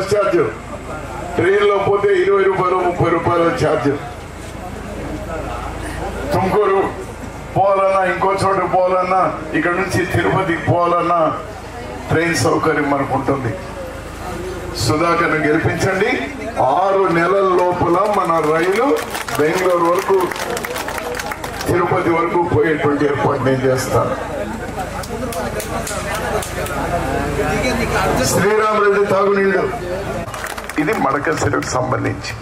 Bus charge, ట్రైన్లో పోతే 20 రూపాయలు 30 రూపాయల ఛార్జ్. తుమ్కూరు పోవాలన్నా, ఇంకో చోట పోవాలన్నా, ఇక్కడ నుంచి తిరుపతికి పోవాలన్నా ట్రైన్ సౌకర్యం మనకు ఉంటుంది. సుధాకర్ని గెలిపించండి. 6 నెలల లోపల మన రైలు బెంగళూరు వరకు, తిరుపతి వరకు పోయేటువంటి ఏర్పాటు నేను చేస్తాను. శ్రీరామరెడ్డి తాగునీళ్లు, ఇది మడకసిరకు సంబంధించి.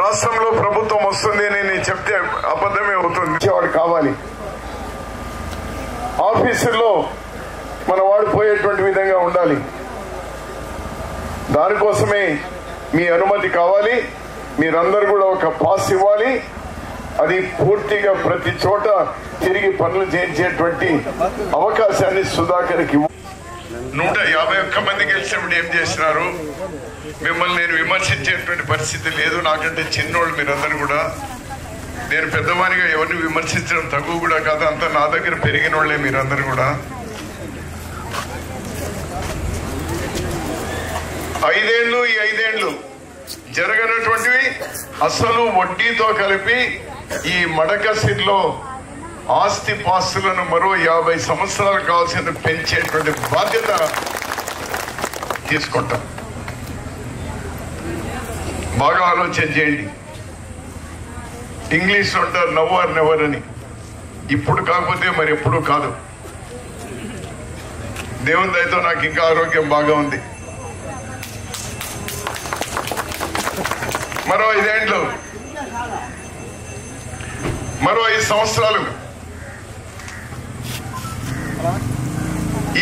రాష్ట్రంలో ప్రభుత్వం వస్తుంది అని నేను చెప్తే అబద్ధమే అవుతుంది. వాడు కావాలి. ఆఫీసుల్లో మన వాడు పోయేటువంటి విధంగా ఉండాలి. దానికోసమే మీ అనుమతి కావాలి. మీరందరూ కూడా ఒక పాస్ ఇవ్వాలి. అది పూర్తిగా ప్రతి చోట తిరిగి పనులు చేయించేటువంటి అవకాశాన్ని సుధాకర్కి. 151 మంది గెలిచినప్పుడు ఏం చేసినారు? మిమ్మల్ని నేను విమర్శించేటువంటి పరిస్థితి లేదు. నాకంటే చిన్నోళ్ళు మీరందరూ కూడా. నేను పెద్దవానిగా ఎవరిని విమర్శించడం తక్కువ కూడా కాదు. అంతా నా దగ్గర పెరిగిన వాళ్ళే మీరందరూ కూడా. 5 ఏళ్ళు ఈ 5 ఏళ్ళు జరగనటువంటివి అసలు వడ్డీతో కలిపి ఈ మడకసిరిలో ఆస్తి పాస్తులను మరో 50 సంవత్సరాలు కావాల్సిన పెంచేటువంటి బాధ్యత తీసుకుంటాం. బాగా ఆలోచన చేయండి. ఇంగ్లీష్ అంటారు నవ్ ఆర్ నెవర్ అని. ఇప్పుడు కాకపోతే మరి ఎప్పుడు కాదు. దేవుని దయతో నాకు ఇంకా ఆరోగ్యం బాగా ఉంది. మరో 5 ఏళ్ళు, మరో 5 సంవత్సరాలు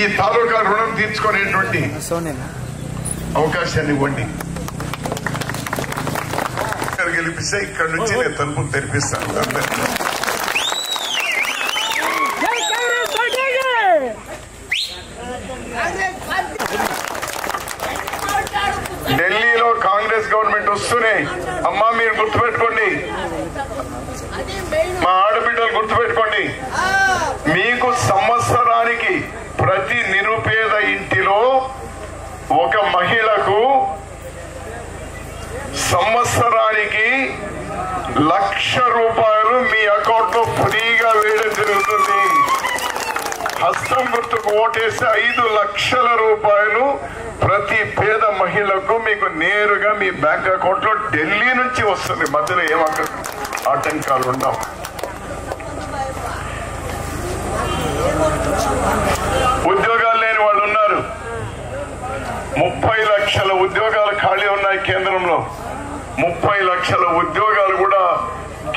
ఈ తాలూకా రుణం తీర్చుకునేటువంటి అవకాశాన్ని ఇవ్వండి. గెలిపిస్తే ఇక్కడ నుంచి నేను తలుపులు తెరిపిస్తాను. ఢిల్లీలో కాంగ్రెస్ గవర్నమెంట్ వస్తూనే అమ్మా మీరు గుర్తుపెట్టుకోండి, మా ఆడబిడ్డలు గుర్తుపెట్టుకోండి, మీకు సంవత్సరానికి ప్రతి నిరుపేద ఇంటిలో ఒక మహిళకు సంవత్సరానికి 1,00,000 రూపాయలు మీ అకౌంట్ లో ఫ్రీగా వేయడం జరుగుతుంది. హస్తం గుర్తుకు ఓటేస్తే 5 లక్షల రూపాయలు ప్రతి పేద మహిళకు మీకు నేరుగా మీ బ్యాంక్ అకౌంట్ లో ఢిల్లీ నుంచి వస్తుంది. మధ్యలో ఏమక్కడ ఆటంకాలు ఉండవు. ఉద్యోగాలు లేని వాళ్ళు ఉన్నారు. 30 లక్షల ఉద్యోగాలు ఖాళీ ఉన్నాయి కేంద్రంలో. 30 లక్షల ఉద్యోగాలు కూడా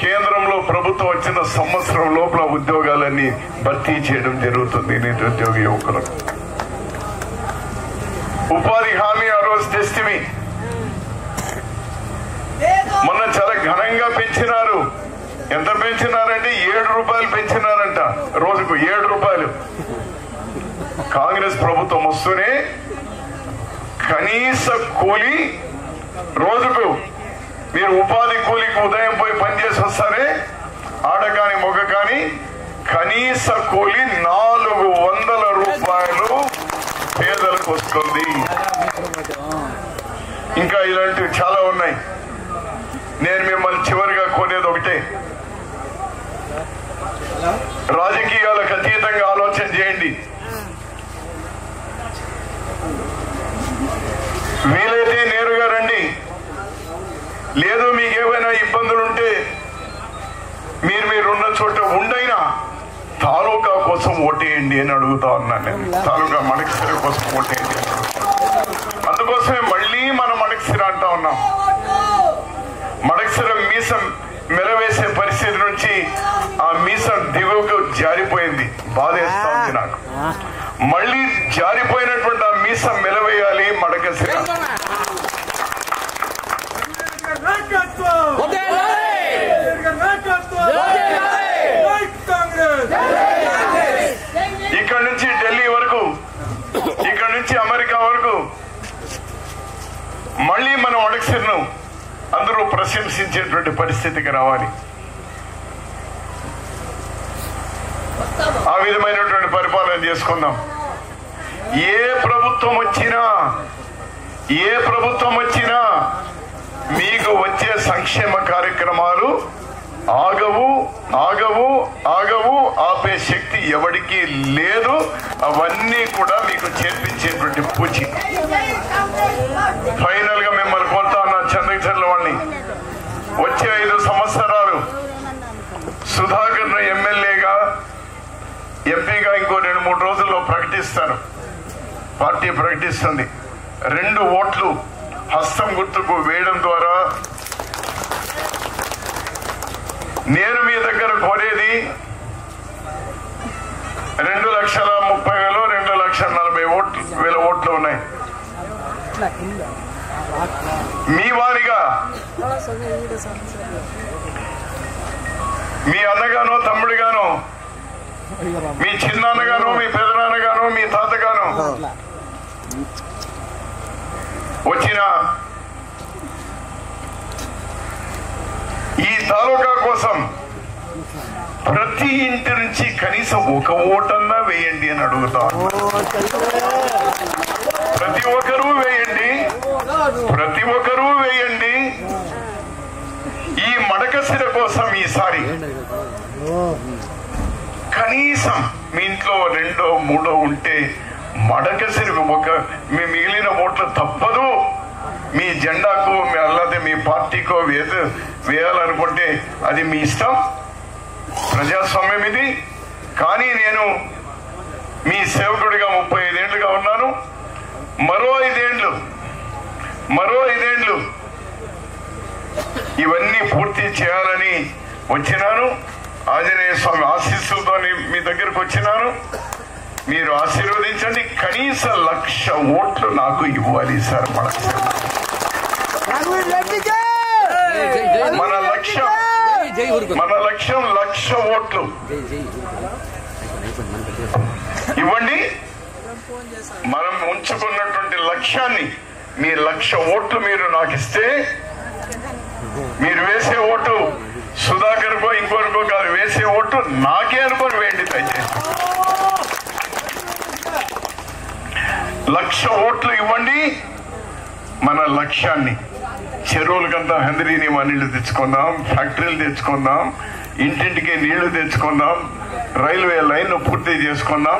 కేంద్రంలో ప్రభుత్వం వచ్చిన సంవత్సరం లోపల ఉద్యోగాలన్నీ భర్తీ చేయడం జరుగుతుంది నిరుద్యోగ యువకులకు. ఉపాధి హామీ ఆ రోజు తెస్తిమి. మొన్న చాలా ఘనంగా పెంచినారు. ఎంత పెంచినారంటే 7 రూపాయలు పెంచినారంట. రోజుకు 7 రూపాయలు. కాంగ్రెస్ ప్రభుత్వం వస్తూనే కనీస కూలి రోజుకు మీరు ఉపాధి కూలికి ఉదయం పోయి పనిచేసి వస్తారే, ఆడ కానీ మొగ కానీ కనీస కూలి 400 రూపాయలు పేదలకు వస్తుంది. ఇంకా ఇలాంటివి చాలా ఉన్నాయి. నేను మిమ్మల్ని చివరిగా కోరేది ఒకటే, రాజకీయాలకు అతీతంగా ఆలోచన చేయండి. వీలైతే నేరుగా రండి. లేదు మీకు ఏమైనా ఇబ్బందులుంటే మీరున్న చోట ఉండైనా తాలూకా కోసం ఓటేయండి అని అడుగుతా ఉన్నాను నేను. తాలూకా మడకసిర కోసం ఓటేయండి. అందుకోసమే మళ్ళీ మనం మడకసిర అంటా ఉన్నాం. మడకసిర మీసం మెరవేసే పరిస్థితి నుంచి ఆ మీసం దిగువకు జారిపోయింది. బాధేస్తా ఉంది నాకు. మళ్ళీ జారిపోయినటువంటి ఆ మీసం మెలవేయాలి మడకసిర. ఇక్కడ నుంచి ఢిల్లీ వరకు, ఇక్కడ నుంచి అమెరికా వరకు మళ్ళీ మనం మడకసిరను అందరూ ప్రశంసించేటువంటి పరిస్థితికి రావాలి. ఆ విధమైనటువంటి పరిపాలన చేసుకుందాం. ఏ ప్రభుత్వం వచ్చినా మీకు వచ్చే సంక్షేమ కార్యక్రమాలు ఆగవు ఆపే శక్తి ఎవరికి లేదు. అవన్నీ కూడా మీకు చేర్పించేటువంటి పూచి. ఫైనల్ గా మిమ్మల్ని కోరుతా ఉన్నా చంద్రశేఖర్ వాళ్ళని, వచ్చే 5 సంవత్సరాలు సుధాకర్ ఎమ్మెల్యేగా ఎంపీగా ఇంకో 2-3 రోజుల్లో ప్రకటిస్తారు. పార్టీ ప్రకటిస్తుంది. 2 ఓట్లు హస్తం గుర్తుకు వేయడం ద్వారా నేను మీ దగ్గర కోరేది 2,30,000 2,40,000 ఓట్లు ఉన్నాయి. మీ వారిగా మీ అన్నగానో తమ్ముడిగానో మీ చిన్నాన్నగానో మీ పెదనాన్నగానో మీ తాతగానో వచ్చిన ఈ తాలూకా కోసం ప్రతి ఇంటి నుంచి కనీసం 1 ఓటన్నా వేయండి అని అడుగుతా. ప్రతి ఒక్కరూ వేయండి. ఈ మడకశిర కోసం ఈసారి కనీసం మీ ఇంట్లో 2 3 ఉంటే మడకశిర మీ మిగిలిన ఓట్లు తప్పదు. మీ జెండాకు అల్లదే మీ పార్టీకో వేయాలనుకుంటే అది మీ ఇష్టం, ప్రజాస్వామ్యం ఇది. కానీ నేను మీ సేవకుడిగా 35 ఏళ్లుగా ఉన్నాను. మరో 5 ఏళ్లు ఇవన్నీ పూర్తి చేయాలని వచ్చినాను. ఆంజనేయ స్వామి ఆశీస్సులతో మీ దగ్గరకు వచ్చినాను. మీరు ఆశీర్వదించండి. కనీస 1,00,000 ఓట్లు నాకు ఇవ్వాలి సార్. మన లక్ష్యం 1,00,000 ఓట్లు ఇవ్వండి. మనం ఉంచుకున్నటువంటి లక్ష్యాన్ని మీ 1,00,000 ఓట్లు మీరు నాకు ఇస్తే, మీరు వేసే ఓటు సుధాకర్కో ఇంకొకరికో కాదు, వేసే ఓటు నాకే అనుకొని వేయండి దయచేసి. 1,00,000 ఓట్లు ఇవ్వండి. మన లక్ష్యాన్ని చెరువులకంతా హంద్రీని నీళ్లు తెచ్చుకుందాం, ఫ్యాక్టరీలు తెచ్చుకుందాం, ఇంటింటికి నీళ్లు తెచ్చుకుందాం, రైల్వే లైన్ పూర్తి చేసుకుందాం.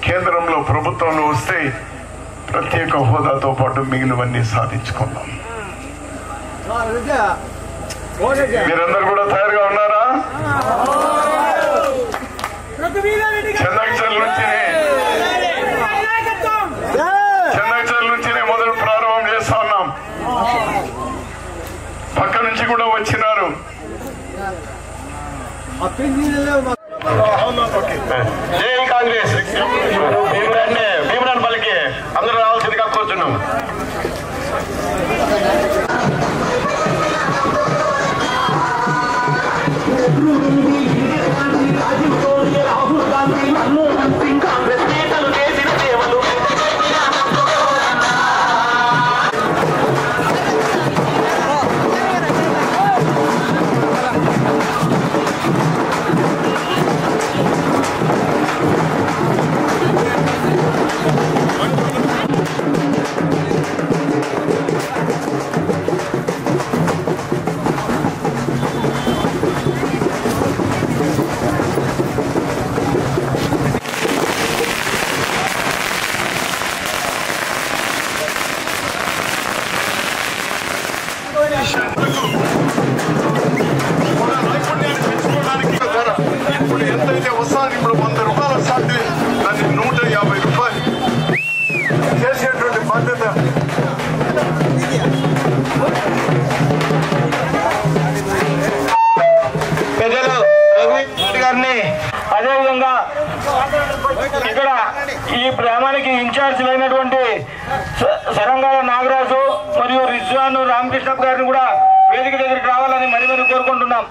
కేంద్రంలో ప్రభుత్వంలో వస్తే ప్రత్యేక హోదాతో పాటు మిగిలినవన్నీ సాధించుకుందాం. మీరందరూ కూడా తయారుగా ఉన్నారా? చంద్రశేఖర్ నుంచినే మొదలు ప్రారంభం చేస్తా ఉన్నాం. పక్క నుంచి కూడా వచ్చినారు. జై కాంగ్రెస్. భీమరాన్పల్లికి అందరూ రావాల్సిందిగా కూర్చున్నాం. ఇప్పుడు ఎంతైతే వస్తుంది, ఇప్పుడు 100 రూపాయలు వస్తుంది, దాన్ని 150 రూపాయలు చేసేటువంటి బాధ్యత పెద్దలు రఘువీర్ గారిని, అదేవిధంగా ఇక్కడ ఈ గ్రామానికి ఇన్ఛార్జ్ అయినటువంటి సరంగాల నాగరాజు మరియు రిజ్వాన్ రామకృష్ణ గారిని కూడా వేదిక దగ్గరికి రావాలని మరి కోరుకుంటున్నాం.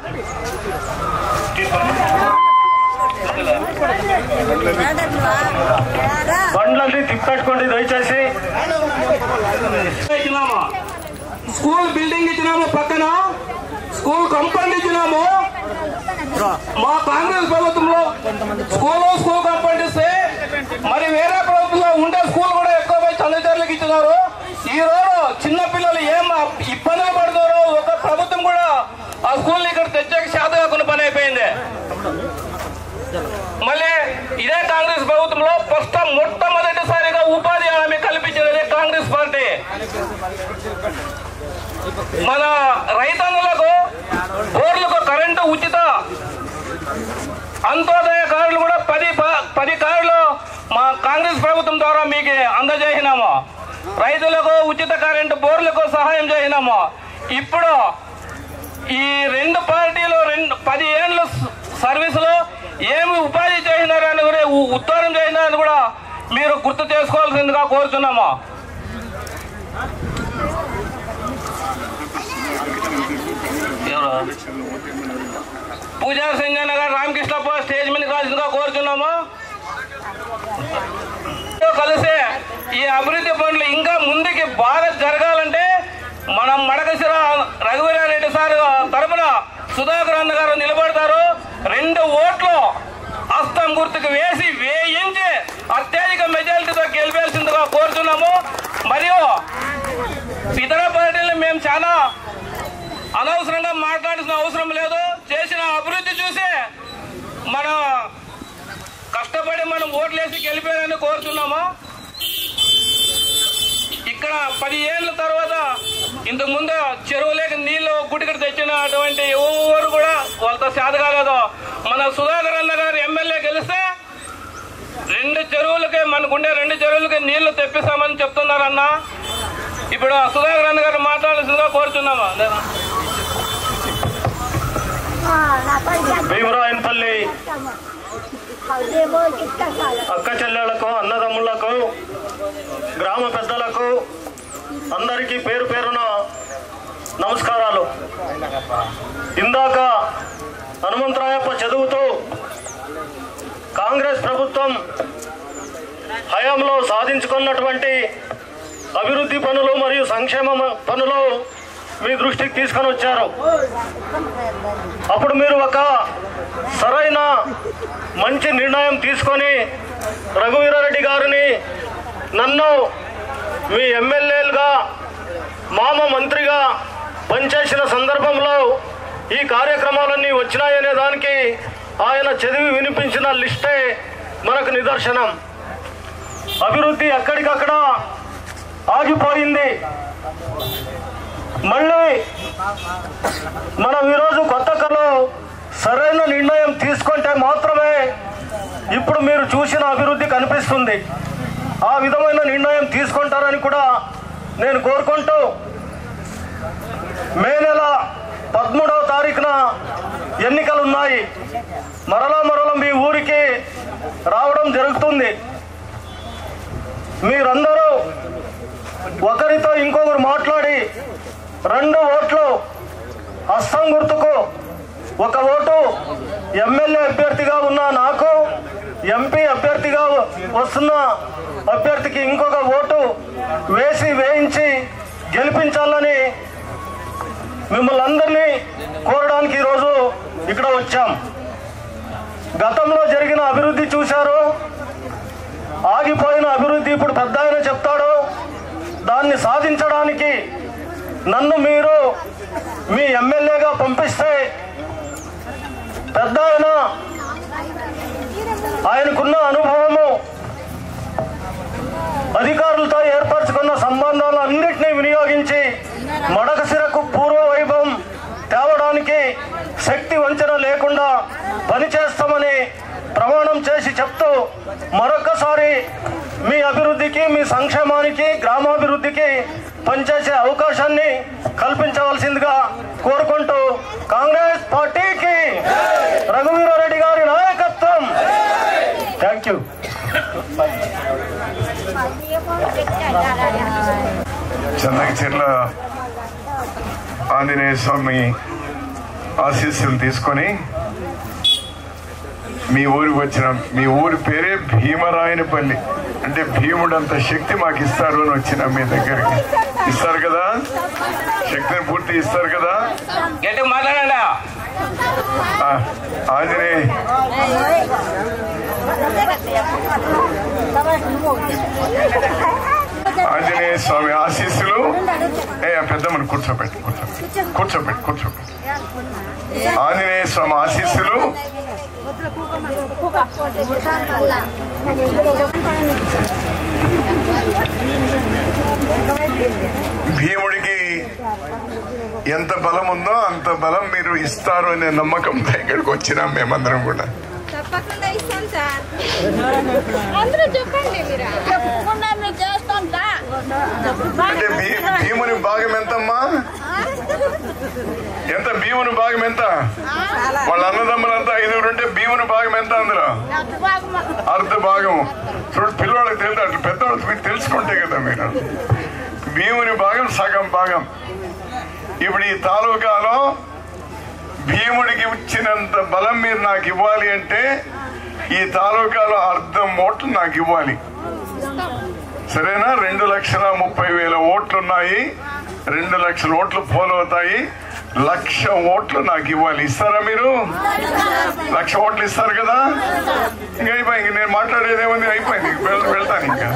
బండ్లన్నీ తిప్పెట్టుకోండి దయచేసి. స్కూల్ బిల్డింగ్ ఇచ్చినాము, పక్కన స్కూల్ కంపౌండ్ ఇచ్చినాము. మా కాంగ్రెస్ ప్రభుత్వంలో స్కూల్ కంపౌండ్ ఇస్తే మరి వేరే ప్రభుత్వంలో ఉండే స్కూల్ కూడా ఎక్కువ ఈరోజు చిన్నపిల్లలు ఏం ఇబ్బందులు పడుతున్నారో ఒక ప్రభుత్వం కూడా ఆ స్కూల్ని ఇక్కడ తెచ్చాక శాత కాకుండా పని అయిపోయింది. మళ్ళీ ఇదే కాంగ్రెస్ ప్రభుత్వంలో మొట్టమొదటిసారిగా ఉపాధి హామీ కల్పించినది కాంగ్రెస్ పార్టీ. మన రైతన్నులకు బోర్లకు కరెంటు ఉచిత, అంత్యోదయ కార్డులు కూడా 10 కార్డులు మా కాంగ్రెస్ ప్రభుత్వం ద్వారా మీకు అందజేసినాము. రైతులకు ఉచిత కరెంటు, బోర్లకు సహాయం చేసినాము. ఇప్పుడు ఈ 2 పార్టీలు 10 ఏళ్ళ సర్వీసులో ఏమి ఉపాధి చేసినారని కూడా ఉత్తరం చేసినారని కూడా మీరు గుర్తు చేసుకోవాల్సిందిగా కోరుతున్నాము. పూజా సంజయ్ గారు రామకృష్ణప్ప స్టేజ్ మీద కాల్సిందిగా కోరుతున్నాము. కలిసి ఈ అభివృద్ధి పనులు ఇంకా ముందుకి బాగా జరగాలంటే మనం మడకశిర రఘువీరారెడ్డి సార్ తరపున సుధాకర్ అన్న గారు నిలబడతారు. 2 ఓట్లు హస్తం గుర్తుకు వేయించి అత్యధిక మెజారిటీతో గెలిపేసిందిగా కోరుతున్నాము. మరియు ఇతర పార్టీలను మేము చాలా అనవసరంగా మాట్లాడాల్సిన అవసరం లేదు. చేసిన అభివృద్ధి చూసి మనం కష్టపడి మనం ఓట్లేసి గెలిపారని కోరుతున్నాము. ఇక్కడ 10 ఏళ్ళ తర్వాత ఇంతకుముందు చెరువులేక నీళ్లు గుడికడ తెచ్చినటువంటి ఎవరు కూడా వాళ్ళతో చేత కాలేదు. మన సుధాకర్ అన్న గారు ఎమ్మెల్యే గెలిస్తే 2 చెరువులకి మనకుండే 2 చెరువులకి నీళ్లు తెప్పిస్తామని చెప్తున్నారన్న. ఇప్పుడు సుధాకర్ అన్న గారు మాట్లాడాల్సిందిగా కోరుతున్నామా. భీమరాయనపల్లి అక్క చెల్లెళ్లకు, అన్నదమ్ముళ్లకు, గ్రామ పెద్దలకు అందరికీ పేరు పేరున నమస్కారాలు. ఇందాక హనుమంతరాయప్ప చదువుతూ కాంగ్రెస్ ప్రభుత్వం హయాంలో సాధించుకున్నటువంటి అభివృద్ధి పనులు మరియు సంక్షేమ పనులు మీ దృష్టికి తీసుకొని వచ్చారు. అప్పుడు మీరు ఒక సరైన మంచి నిర్ణయం తీసుకొని రఘువీరారెడ్డి గారిని నన్ను మీ ఎమ్మెల్యేలుగా మామ మంత్రిగా పనిచేసిన సందర్భంలో ఈ కార్యక్రమాలన్నీ వచ్చినాయనే దానికి ఆయన చదివి వినిపించిన లిస్టే మనకు నిదర్శనం. అభివృద్ధి ఎక్కడికక్కడ ఆగిపోయింది. మళ్ళీ మనం ఈరోజు కొత్తలో సరైన నిర్ణయం తీసుకుంటే మాత్రమే ఇప్పుడు మీరు చూసిన అభివృద్ధి కనిపిస్తుంది. ఆ విధమైన నిర్ణయం తీసుకుంటారని కూడా నేను కోరుకుంటూ, మే నెల 13వ తారీఖున ఎన్నికలున్నాయి. మరలా మీ ఊరికి రావడం జరుగుతుంది. మీరందరూ ఒకరితో ఇంకొకరు మాట్లాడి 2 ఓట్లు హస్తం గుర్తుకు, 1 ఓటు ఎమ్మెల్యే అభ్యర్థిగా ఉన్న నాకు, ఎంపీ అభ్యర్థిగా వస్తున్న అభ్యర్థికి ఇంకొక ఓటు వేయించి గెలిపించాలని మిమ్మల్ని అందరినీ కోరడానికి ఈరోజు ఇక్కడ వచ్చాం. గతంలో జరిగిన అభివృద్ధి చూశారు. ఆగిపోయిన అభివృద్ధి ఇప్పుడు పెద్ద ఆయన చెప్తాడు. దాన్ని సాధించడానికి నన్ను మీరు మీ ఎమ్మెల్యేగా పంపిస్తే పెద్ద ఆయనకున్న అనుభవము, అధికారులతో ఏర్పరచుకున్న సంబంధాలు అన్నింటినీ వినియోగించి మడకశిరకు పూర్వ వైభవం తేవడానికి శక్తి వంచన లేకుండా పనిచేస్తామని ప్రమాణం చేసి చెప్తూ మరొకసారి మీ అభివృద్ధికి, మీ సంక్షేమానికి, గ్రామాభివృద్ధికి పనిచేసే అవకాశాన్ని కల్పించవలసిందిగా కోరుకుంటూ, కాంగ్రెస్ పార్టీకి రఘువీరారెడ్డి గారి నాయకత్వం. Thank you. చెన్నగిచెర్ల ఆంజనేయ స్వామి ఆశీస్సులు తీసుకొని మీ ఊరికి వచ్చిన, మీ ఊరి పేరే భీమరాయనపల్లి. అంటే భీముడంత శక్తి మాకు ఇస్తారు అని వచ్చిన మీ దగ్గరికి. ఇస్తారు కదా, శక్తిని పూర్తి ఇస్తారు కదా. మాట్లాడండి. ఆంజనేయ ఆంజనేయ స్వామి ఆశీస్సులు. పెద్దమ్మని కూర్చోబెట్టి ఆంజనేయ స్వామి ఆశీస్సులు. భీముడికి ఎంత బలం ఉందో అంత బలం మీరు ఇస్తారు అనే నమ్మకంతో ఇక్కడికి వచ్చినాం మేమందరం కూడా. తప్పకుండా ఇస్తాం సార్. అందరూ చెప్పండి. అంటే భీముని భాగం ఎంతమ్మా? ఎంత భీముని భాగం ఎంత? వాళ్ళ అన్నదమ్ములంతా 5 ఉంటే భీముని భాగం ఎంత? అందులో అర్ధ భాగం. చూడు, పిల్లవాళ్ళకి తెలియదు, అట్లా పెద్దవాళ్ళకి మీరు తెలుసుకుంటే కదా మీరు. భీముని భాగం సగం భాగం. ఇప్పుడు ఈ తాలూకాలో భీముడికి ఇచ్చినంత బలం మీరు నాకు ఇవ్వాలి అంటే ఈ తాలూకాలో 1/2 ఓట్లు నాకు ఇవ్వాలి. సరేనా? 2,30,000 ఓట్లున్నాయి. 2 లక్షల ఓట్లు పోలవుతాయి. 1,00,000 ఓట్లు నాకు ఇవ్వాలి. ఇస్తారా మీరు? 1,00,000 ఓట్లు ఇస్తారు కదా? ఇంకా అయిపోయి, నేను మాట్లాడేది ఏముంది, అయిపోయింది. వెళ్తాను ఇంకా.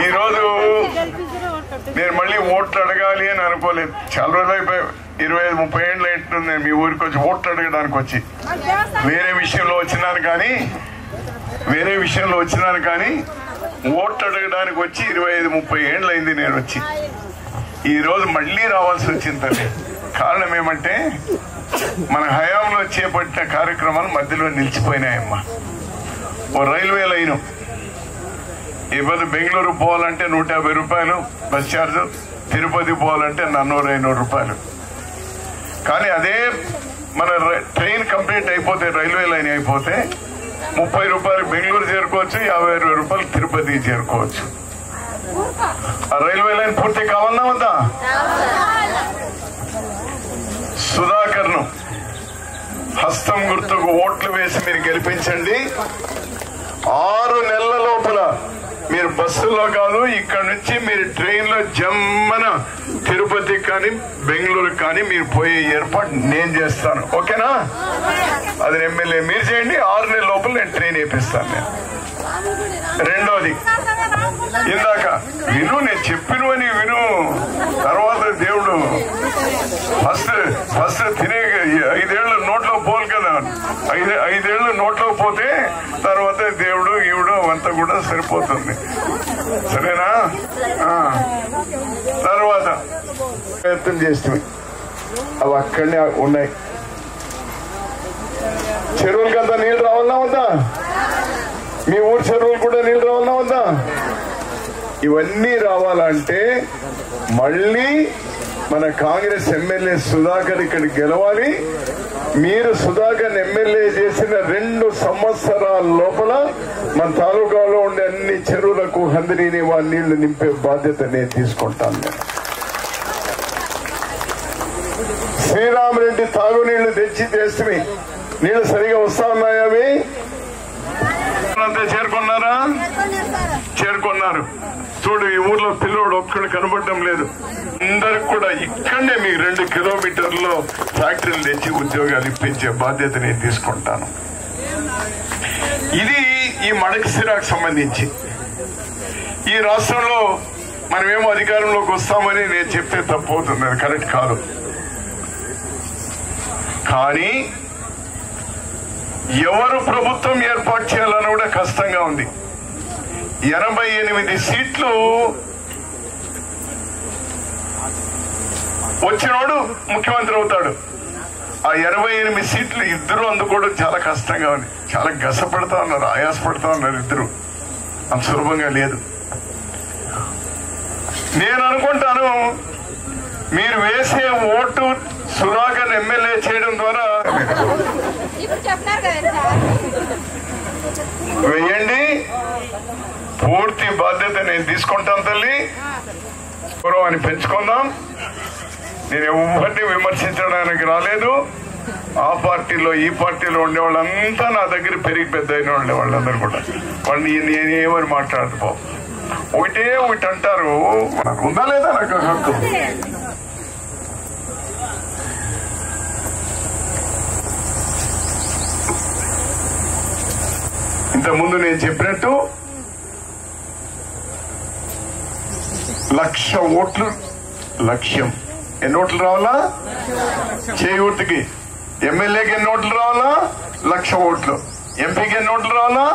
ఈరోజు నేను మళ్ళీ ఓట్లు అడగాలి అని అనుకోలేదు. చాలా రోజులు అయిపోయి 25-30 ఏళ్ళు ఏంటుంది నేను మీ ఊరికి వచ్చి ఓట్లు అడగడానికి వచ్చి. వేరే విషయంలో వచ్చినాను కానీ ఓట్లు అడగడానికి వచ్చి 25-30 ఏళ్ళు అయింది నేను వచ్చి. ఈ రోజు మళ్ళీ రావాల్సి వచ్చింది తల్లి. కారణం ఏమంటే మన హయాంలో చేపట్టిన కార్యక్రమాలు మధ్యలో నిలిచిపోయినాయమ్మా. ఓ రైల్వే లైను ఇబ్బంది. బెంగళూరు పోవాలంటే 150 రూపాయలు బస్ ఛార్జ్, తిరుపతి పోవాలంటే 400-500 రూపాయలు. కానీ అదే మన ట్రైన్ కంప్లీట్ అయిపోతే, రైల్వే లైన్ అయిపోతే 30 రూపాయలు బెంగళూరు చేరుకోవచ్చు, 50 రూపాయలు తిరుపతి చేరుకోవచ్చు. ఆ రైల్వే లైన్ పూర్తి కావాలన్నా వద్దా? సుధాకర్ను హస్తం గుర్తుకు ఓట్లు వేసి మీరు గెలిపించండి. 6 నెలల లోపల మీరు బస్సులో కాదు, ఇక్కడ నుంచి మీరు ట్రైన్ లో జమ్మన తిరుపతికి కానీ బెంగళూరుకి కానీ మీరు పోయే ఏర్పాటు నేను చేస్తాను. ఓకేనా? అది ఎమ్మెల్యే మీరు చేయండి. 6 నెలల లోపల నేను ట్రైన్ వేపిస్తాను. నేను రెండోది, ఇందాక విను, నేను చెప్పినవని విను. తర్వాత దేవుడు ఫస్ట్ తినే 5 ఏళ్ళు నోట్లో పోలు కదా. 5 ఏళ్ళు నోట్లో పోతే తర్వాత దేవుడు ఈవిడు అంతా కూడా సరిపోతుంది. సరేనా? తర్వాత ప్రయత్నం చేస్తే అవి అక్కడనే ఉన్నాయి. చెరువులకంతా నీళ్ళు రావాలన్నా వద్దా? మీ ఊరు చెరువులు కూడా నీళ్ళు రావాలన్నా వద్దా? ఇవన్నీ రావాలంటే మళ్ళీ మన కాంగ్రెస్ ఎమ్మెల్యే సుధాకర్ ఇక్కడ గెలవాలి. మీరు సుధాకర్ ఎమ్మెల్యే చేసిన 2 సంవత్సరాల లోపల మన తాలూకాలో ఉండే అన్ని చెరువులకు హందిని నీళ్లు నింపే బాధ్యత నేను తీసుకుంటాను. శ్రీరామరెడ్డి తాగునీళ్లు తెచ్చి చేస్తే నీళ్లు సరిగా వస్తా ఉన్నాయా? అవి చేరుకున్నారు. చూడు, ఈ ఊర్లో పిల్లోడు ఒక్కడు కనబడటం లేదు. అందరికి కూడా ఇక్కడనే మీకు 2 కిలోమీటర్లో ఫ్యాక్టరీలు తెచ్చి ఉద్యోగాలు ఇప్పించే బాధ్యత నేను తీసుకుంటాను. ఇది ఈ మడకశిరాకు సంబంధించి. ఈ రాష్ట్రంలో మనమేమో అధికారంలోకి వస్తామని నేను చెప్తే తప్పు అవుతుంది, అది కరెక్ట్ కాదు. కానీ ఎవరు ప్రభుత్వం ఏర్పాటు చేయాలని కూడా కష్టంగా ఉంది. 88 సీట్లు వచ్చినోడు ముఖ్యమంత్రి అవుతాడు. ఆ 88 సీట్లు ఇద్దరు అందుకోవడం చాలా కష్టంగా ఉంది. చాలా గసపడతా ఉన్నారు, ఆయాసపడతా ఉన్నారు ఇద్దరు. అంత సులభంగా లేదు. నేను అనుకుంటాను మీరు వేసే ఓటు సుధాకర్ ఎమ్మెల్యే చేయడం ద్వారా వేయండి. పూర్తి బాధ్యత నేను తీసుకుంటాను తల్లి. గౌరవాన్ని పెంచుకుందాం. నేను ఎవరిని విమర్శించడానికి రాలేదు. ఆ పార్టీలో ఈ పార్టీలో ఉండే వాళ్ళంతా నా దగ్గర పెరిగి పెద్ద అయిన వాళ్ళే. వాళ్ళందరూ కూడా వాళ్ళని నేనేమని మాట్లాడదు. ఒకటి అంటారు, నాకు ఉందా లేదా నాకు హక్కు. ఇంతకుముందు నేను చెప్పినట్టు 1,00,000 ఓట్లు లక్ష్యం. ఎన్ని ఓట్లు రావాలా? చేయూర్తికి. ఎమ్మెల్యేకి ఎన్ని ఓట్లు రావాలా? 1,00,000 ఓట్లు. ఎంపీకి ఎన్ని ఓట్లు రావాలా?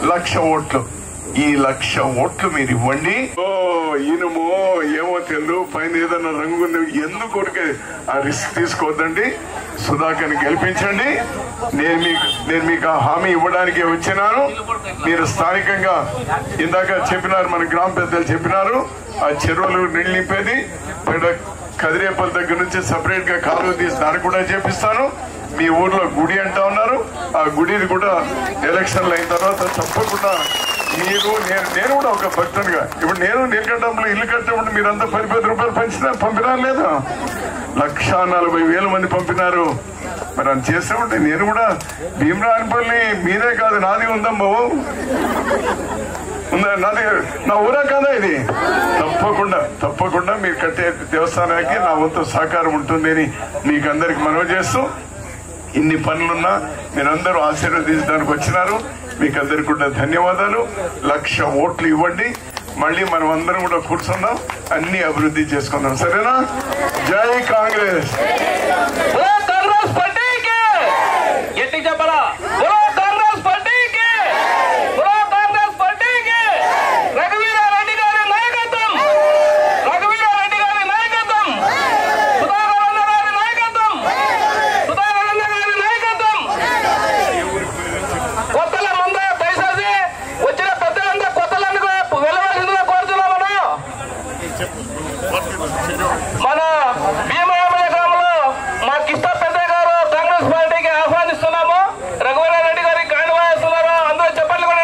1,00,000 ఓట్లు. ఈ 1,00,000 ఓట్లు మీరు ఇవ్వండి. ఇనుమో ఏమో తెలు పైన ఏదన్నా రంగు ఎందుకు కొరికే ఆ రిస్క్ తీసుకోవద్దండి. సుధాకర్ని గెలిపించండి. నేను మీకు ఆ హామీ ఇవ్వడానికి వచ్చినాను. మీరు స్థానికంగా ఇందాక చెప్పినారు, మన గ్రామ పెద్దలు చెప్పినారు, ఆ చెరువులు నీళ్ళు నింపేది కదిరేపల్లి దగ్గర నుంచి సపరేట్ గా కాలువ తీసి దాన్ని కూడా చేపిస్తాను. మీ ఊర్లో గుడి అంటా ఉన్నారు, ఆ గుడిది కూడా ఎలక్షన్లు అయిన తర్వాత తప్పకుండా మీరు నేను కూడా ఒక భక్తునిగా ఇప్పుడు నేను నీలకంఠంలో ఇల్లు కట్టినప్పుడు మీరంతా 10 రూపాయలు పంపినా లేదా? 1,40,000 మంది పంపినారు. మరి అది చేస్తామంటే నేను కూడా భీమరాయనపల్లి మీదే కాదు, నాది ఉందమ్మా, ఉందా? నాది నా ఊరా కాదా ఇది? తప్పకుండా మీరు కట్టే దేవస్థానానికి నా వంతు సహకారం ఉంటుందని మీకు అందరికి మనవి చేస్తూ, ఇన్ని పనులున్నా మీరందరూ ఆశీర్వదించడానికి వచ్చినారు. మీకు అందరికి కూడా ధన్యవాదాలు. 1,00,000 ఓట్లు ఇవ్వండి. మళ్ళీ మనం అందరం కూడా కూర్చుందాం, అన్ని అభివృద్ధి చేసుకుందాం. సరేనా? జై కాంగ్రెస్. చెప్పరా కాంగ్రెస్ పార్టీకి, కాంగ్రెస్ పార్టీకి, రఘువీరారెడ్డి గారి నాయకత్వం, రఘువీరారెడ్డి గారి నాయకత్వం, సుధాకర్ గారి నాయకత్వం, సుధాకర్ గారి నాయకత్వం. కొత్తల ముందే దయచేసి వచ్చిన పెద్దలంతా కొత్తలందుకు వెళ్ళవలసిందిగా కోరుతున్నామన్నా. మన భీమరామయ్య గ్రామంలో మా కిష్ట పెద్దయ్య గారు కాంగ్రెస్ పార్టీకి ఆహ్వానిస్తున్నాము. రఘువీరారెడ్డి గారికి కాండి వాయిస్తున్నారు. అందరూ చెప్పండి కూడా.